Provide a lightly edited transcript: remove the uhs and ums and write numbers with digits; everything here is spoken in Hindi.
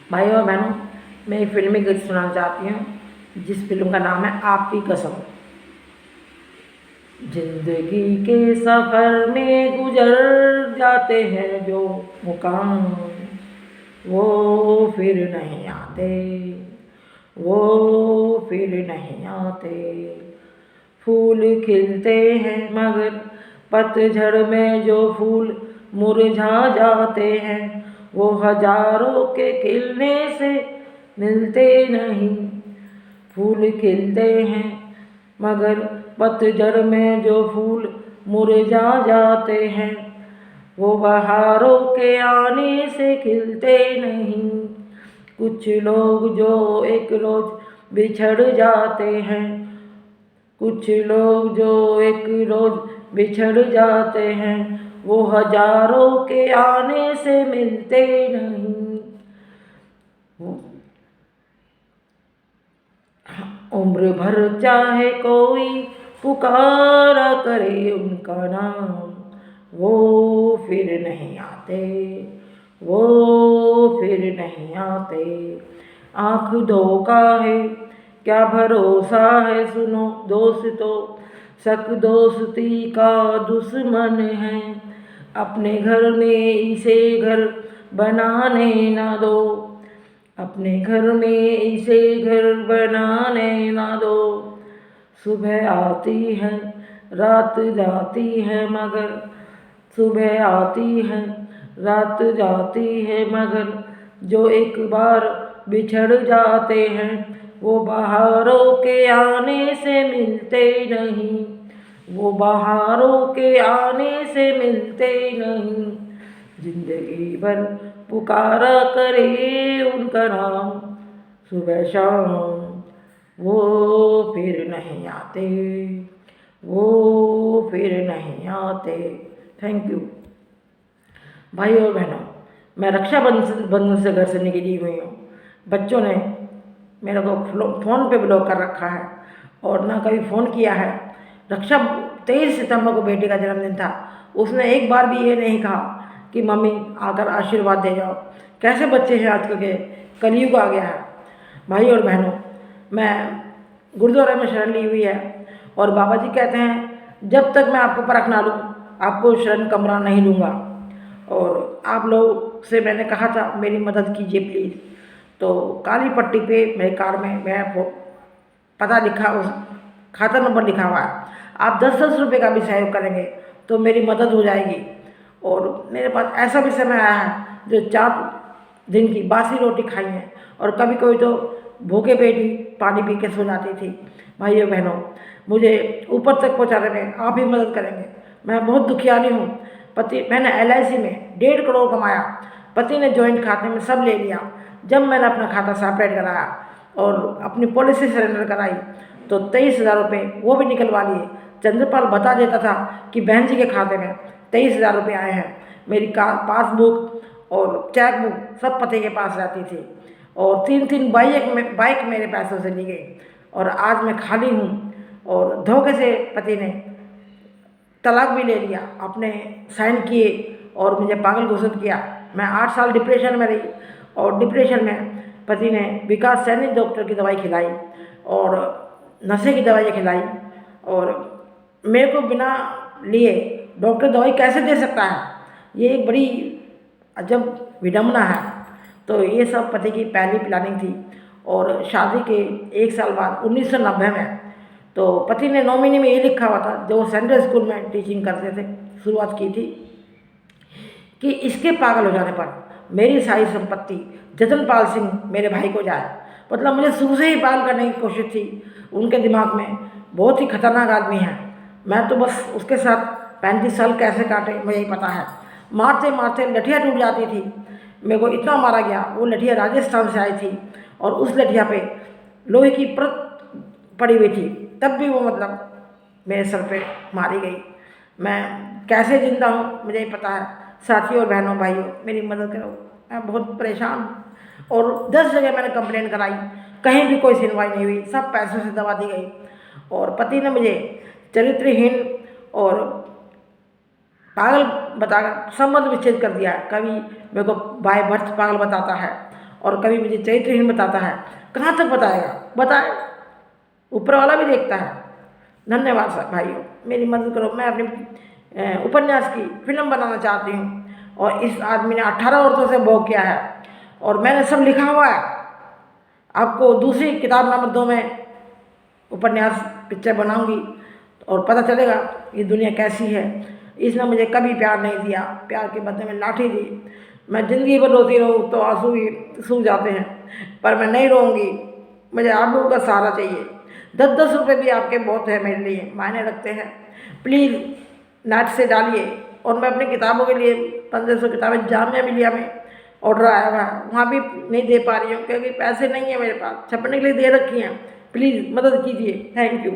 भाइयों और बहनों, मैं एक फिल्मी गीत सुनाना चाहती हूँ जिस फिल्म का नाम है आपकी कसम। जिंदगी के सफर में गुजर जाते हैं जो मुकाम, वो फिर नहीं आते, वो फिर नहीं आते। फूल खिलते हैं मगर पतझड़ में जो फूल मुरझा जाते हैं, वो हजारों के खिलने से मिलते नहीं। फूल खिलते हैं मगर पतझड़ में जो फूल मुरझा जाते हैं, वो बहारों के आने से खिलते नहीं। कुछ लोग जो एक रोज बिछड़ जाते हैं, कुछ लोग जो एक रोज बिछड़ जाते हैं, वो हजारों के आने से मिलते नहीं। उम्र भर चाहे कोई पुकारा करे उनका नाम, वो फिर नहीं आते, वो फिर नहीं आते। आँख धोखा है क्या भरोसा है, सुनो दोस्तों, शक दोस्ती का दुश्मन है। अपने घर में इसे घर बनाने ना दो, अपने घर में इसे घर बनाने ना दो। सुबह आती है रात जाती है मगर, सुबह आती है रात जाती है मगर, जो एक बार बिछड़ जाते हैं, वो बहारों के आने से मिलते नहीं, वो बहारों के आने से मिलते नहीं। जिंदगी भर पुकारा करे उनका नाम, सुबह शाम वो फिर नहीं आते, वो फिर नहीं आते। Thank you. भाई और बहनों, मैं रक्षाबंधन से घर से निकली हुई हूँ। बच्चों ने मेरे को फ़ोन पे ब्लॉक कर रखा है और ना कभी फ़ोन किया है। 23 सितंबर को बेटी का जन्मदिन था, उसने एक बार भी ये नहीं कहा कि मम्मी आकर आशीर्वाद दे जाओ। कैसे बच्चे हैं आजकल के, कलयुग आ गया है। भाई और बहनों, मैं गुरुद्वारे में शरण ली हुई है और बाबा जी कहते हैं जब तक मैं आपको परख ना लूँ, आपको शरण कमरा नहीं लूँगा। और आप लोग से मैंने कहा था मेरी मदद कीजिए प्लीज़। तो काली पट्टी पे मेरे कार्ड में मैं पता लिखा, उस खाता नंबर लिखा हुआ है। आप 10-10 रुपये का भी सहयोग करेंगे तो मेरी मदद हो जाएगी। और मेरे पास ऐसा भी समय आया है जो 4 दिन की बासी रोटी खाई है और कभी कभी तो भूखे पेट ही पानी पी के सो जाती थी। भाइयों बहनों, मुझे ऊपर तक पहुंचाने में आप ही मदद करेंगे। मैं बहुत दुखियारी हूँ। मैंने LIC में 1.5 करोड़ कमाया, पति ने जॉइंट खाते में सब ले लिया। जब मैंने अपना खाता सेपरेट कराया और अपनी पॉलिसी सरेंडर कराई तो 23,000 रुपये वो भी निकलवा लिए। चंद्रपाल बता देता था कि बहन जी के खाते में 23,000 रुपये आए हैं। मेरी पासबुक और चेक बुक सब पति के पास रहती थी और 3-3 बाइक मेरे पैसों से ली गई और आज मैं खाली हूँ। और धोखे से पति ने तलाक भी ले लिया, अपने साइन किए और मुझे पागल घोषित किया। मैं 8 साल डिप्रेशन में रही और डिप्रेशन में पति ने विकास सैनी डॉक्टर की दवाई खिलाई और नशे की दवाई खिलाई और मेरे को बिना लिए डॉक्टर दवाई कैसे दे सकता है, ये एक बड़ी अजब विडम्बना है। तो ये सब पति की पहली प्लानिंग थी। और शादी के 1 साल बाद 1990 में तो पति ने नॉमिनी में ये लिखा हुआ था, जो सेंट्रल स्कूल में टीचिंग करते थे, शुरुआत की थी कि इसके पागल हो जाने पर मेरी सारी संपत्ति जतनपाल सिंह मेरे भाई को जाए। मतलब मुझे शुरू से ही पागल करने की कोशिश थी। उनके दिमाग में बहुत ही खतरनाक आदमी है। मैं तो बस उसके साथ 35 साल कैसे काटे मुझे ही पता है। मारते मारते लठिया टूट जाती थी। मेरे को इतना मारा गया, वो लठिया राजस्थान से आई थी और उस लठिया पे लोहे की परत पड़ी हुई थी, तब भी वो मतलब मेरे सर पे मारी गई। मैं कैसे जिंदा हूँ मुझे ही पता है। साथियों और बहनों भाइयों, मेरी मदद करो, मैं बहुत परेशान हूँ। और 10 जगह मैंने कंप्लेंट कराई, कहीं भी कोई सुनवाई नहीं हुई, सब पैसों से दबा दी गई। और पति ने मुझे चरित्रहीन और पागल बताकर संबंध विच्छेद कर दिया है। कभी मेरे को बाय बर्थ पागल बताता है और कभी मुझे चरित्रहीन बताता है। कहाँ तक बताएगा, बताए, ऊपर वाला भी देखता है। धन्यवाद सर भाइयों, मेरी मदद करो। मैं अपने उपन्यास की फिल्म बनाना चाहती हूँ और इस आदमी ने 18 औरतों से भोग किया है और मैंने सब लिखा हुआ है। आपको दूसरी किताब नंबर 2 में उपन्यास पिक्चर बनाऊंगी और पता चलेगा ये दुनिया कैसी है। इसने मुझे कभी प्यार नहीं दिया, प्यार के बदले में लाठी दी। मैं ज़िंदगी भर रोती रहूँ तो आंसू भी सूख जाते हैं, पर मैं नहीं रोऊंगी। मुझे आप लोगों का सहारा चाहिए। 10-10 रुपये भी आपके बहुत है, मेरे लिए मायने रखते हैं। प्लीज़ नेट से डालिए। और मैं अपनी किताबों के लिए 1500 किताबें जामिया मिलिया में ऑर्डर आया हुआ है, वहाँ भी नहीं दे पा रही हूँ क्योंकि पैसे नहीं है मेरे पास, छपने के लिए दे रखी हैं। प्लीज़ मदद कीजिए। Thank you.